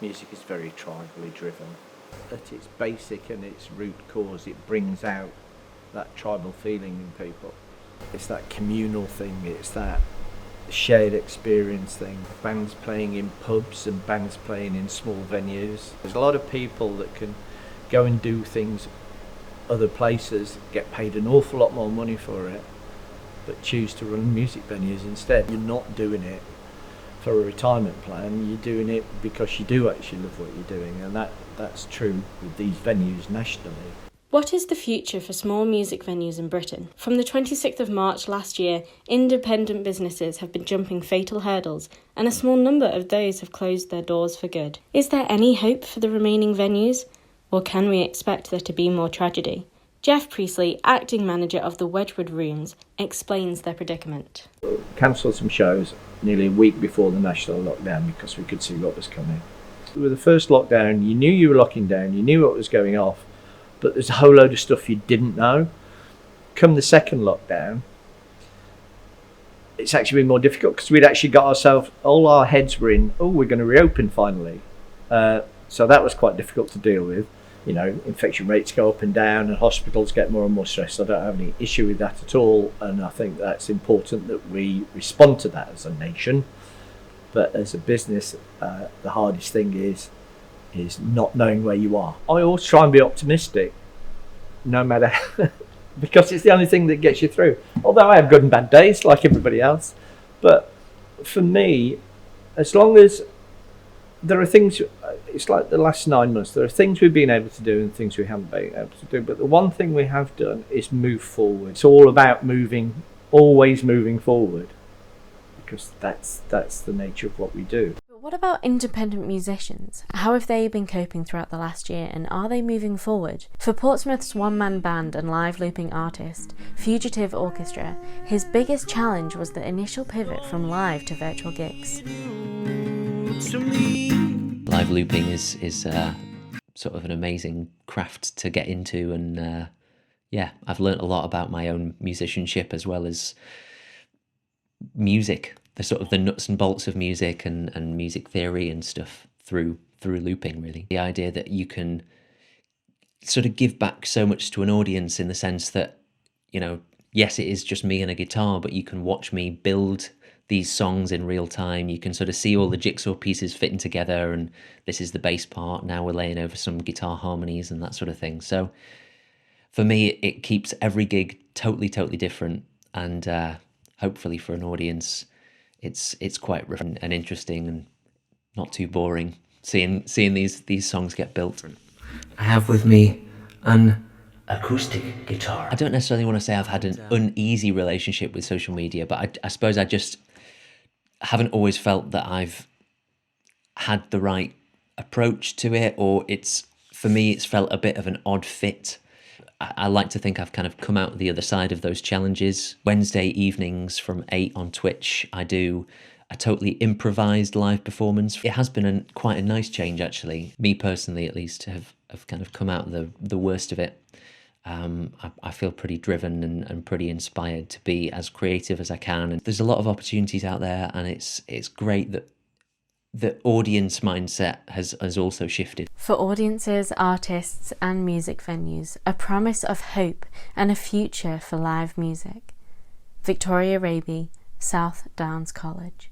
Music is very tribally driven. At its basic and its root cause, it brings out that tribal feeling in people. It's that communal thing, it's that shared experience thing. Bands playing in pubs and bands playing in small venues. There's a lot of people that can go and do things other places, get paid an awful lot more money for it, but choose to run music venues instead. You're not doing it for a retirement plan, you're doing it because you do actually love what you're doing, and that's true with these venues nationally. What is the future for small music venues in Britain? From the 26th of March last year, independent businesses have been jumping fatal hurdles, and a small number of those have closed their doors for good. Is there any hope for the remaining venues? Or can we expect there to be more tragedy? Geoff Priestley, acting manager of the Wedgewood Rooms, explains their predicament. Cancelled some shows nearly a week before the national lockdown because we could see what was coming. With the first lockdown, you knew you were locking down, you knew what was going off, but there's a whole load of stuff you didn't know. Come the second lockdown, it's actually been more difficult because we'd actually got ourselves, all our heads were in, we're going to reopen finally. So that was quite difficult to deal with. You know, infection rates go up and down and hospitals get more and more stressed. I don't have any issue with that at all, and I think that's important that we respond to that as a nation. But as a business, the hardest thing is not knowing where you are. I always try and be optimistic, no matter, because it's the only thing that gets you through. Although I have good and bad days, like everybody else. But for me, as long as there are things, it's like the last 9 months, there are things we've been able to do and things we haven't been able to do. But the one thing we have done is move forward. It's all about moving, always moving forward, because that's the nature of what we do. What about independent musicians? How have they been coping throughout the last year, and are they moving forward? For Portsmouth's one-man band and live looping artist, Fugitive Orchestra, his biggest challenge was the initial pivot from live to virtual gigs. Live looping is sort of an amazing craft to get into, and I've learnt a lot about my own musicianship as well as music, the sort of the nuts and bolts of music and music theory and stuff through looping, really. The idea that you can sort of give back so much to an audience in the sense that, you know, yes, it is just me and a guitar, but you can watch me build these songs in real time. You can sort of see all the jigsaw pieces fitting together, and this is the bass part, now we're laying over some guitar harmonies and that sort of thing. So for me, it keeps every gig totally different, and hopefully for an audience it's quite different and interesting and not too boring seeing these songs get built. I have with me an acoustic guitar. I don't necessarily want to say I've had an uneasy relationship with social media, but I suppose I just haven't always felt that I've had the right approach to it, or for me it's felt a bit of an odd fit. I like to think I've kind of come out the other side of those challenges. Wednesday evenings from 8 on Twitch, I do a totally improvised live performance. It has been quite a nice change, actually. Me personally, at least, have kind of come out the worst of it. I feel pretty driven and pretty inspired to be as creative as I can. And there's a lot of opportunities out there, and it's great that the audience mindset has also shifted. For audiences, artists and music venues, a promise of hope and a future for live music. Victoria Raby, South Downs College.